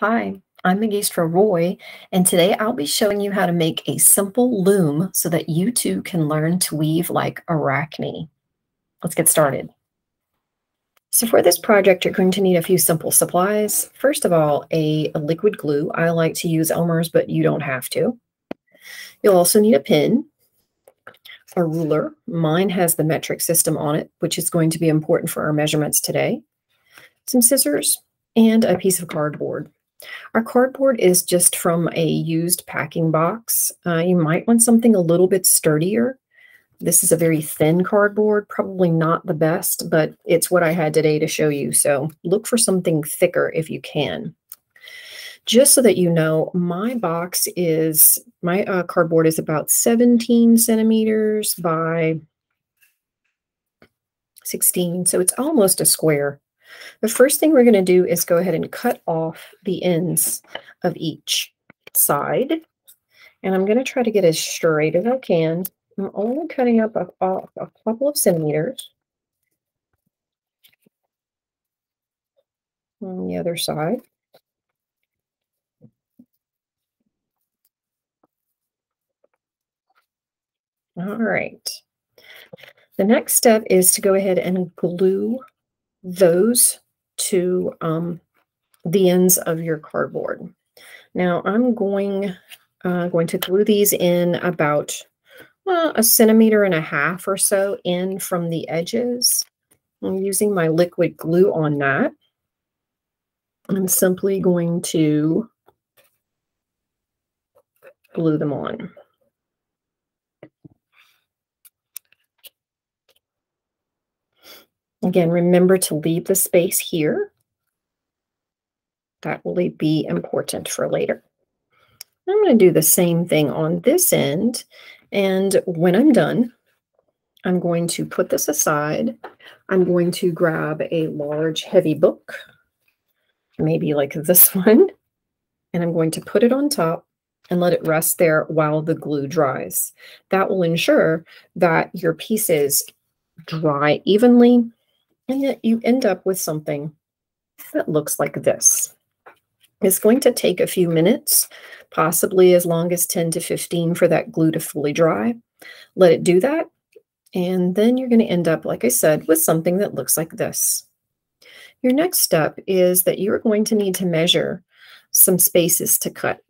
Hi, I'm Magistra Roy, and today I'll be showing you how to make a simple loom so that you too can learn to weave like Arachne. Let's get started. So for this project, you're going to need a few simple supplies. First of all, a liquid glue. I like to use Elmer's, but you don't have to. You'll also need a pin, a ruler. Mine has the metric system on it, which is going to be important for our measurements today. Some scissors, and a piece of cardboard. Our cardboard is just from a used packing box. You might want something a little bit sturdier. This is a very thin cardboard, probably not the best, but it's what I had today to show you. So look for something thicker if you can. Just so that you know, my cardboard is about 17 centimeters by 16, so it's almost a square. The first thing we're going to do is go ahead and cut off the ends of each side. And I'm going to try to get as straight as I can. I'm only cutting up a couple of centimeters on the other side. All right. The next step is to go ahead and glue those to the ends of your cardboard. Now I'm going to glue these in about a centimeter and a half or so in from the edges. I'm using my liquid glue on that. I'm simply going to glue them on. Again, remember to leave the space here. That will be important for later. I'm going to do the same thing on this end, and when I'm done, I'm going to put this aside. I'm going to grab a large, heavy book, maybe like this one, and I'm going to put it on top and let it rest there while the glue dries. That will ensure that your pieces dry evenly and that you end up with something that looks like this. It's going to take a few minutes, possibly as long as 10 to 15 for that glue to fully dry. Let it do that, and then you're going to end up, like I said, with something that looks like this. Your next step is that you're going to need to measure some spaces to cut.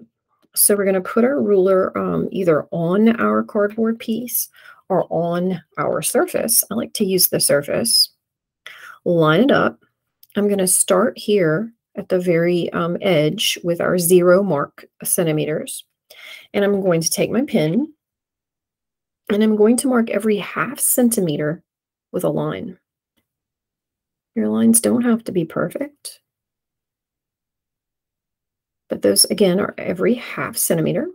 So we're going to put our ruler either on our cardboard piece or on our surface. I like to use the surface. Line it up. I'm going to start here at the very edge with our 0 mark centimeters. And I'm going to take my pin and I'm going to mark every ½ centimeter with a line. Your lines don't have to be perfect, but those again are every ½ centimeter.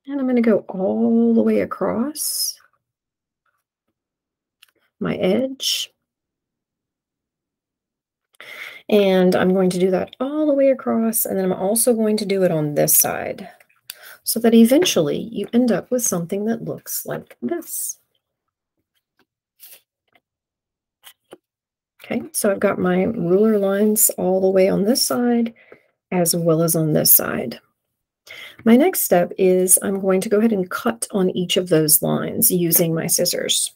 And I'm going to go all the way across my edge. And I'm going to do that all the way across, and then I'm also going to do it on this side, so that eventually you end up with something that looks like this. Okay, so I've got my ruler lines all the way on this side as well as on this side. My next step is I'm going to go ahead and cut on each of those lines using my scissors.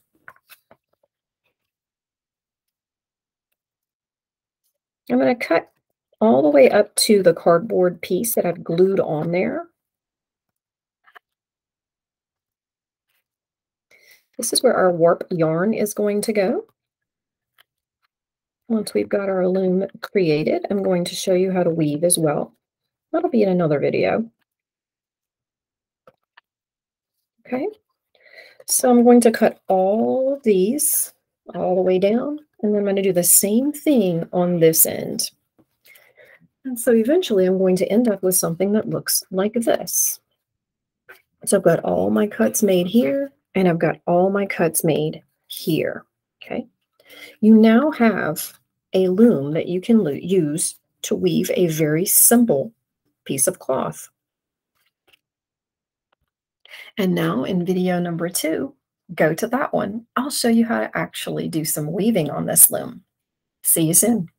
I'm going to cut all the way up to the cardboard piece that I've glued on there. This is where our warp yarn is going to go. Once we've got our loom created, I'm going to show you how to weave as well. That'll be in another video. Okay, so I'm going to cut all of these all the way down, and then I'm going to do the same thing on this end. And so eventually I'm going to end up with something that looks like this. So I've got all my cuts made here, and I've got all my cuts made here. Okay, you now have a loom that you can use to weave a very simple piece of cloth. And now in video number 2, go to that one. I'll show you how to actually do some weaving on this loom. See you soon.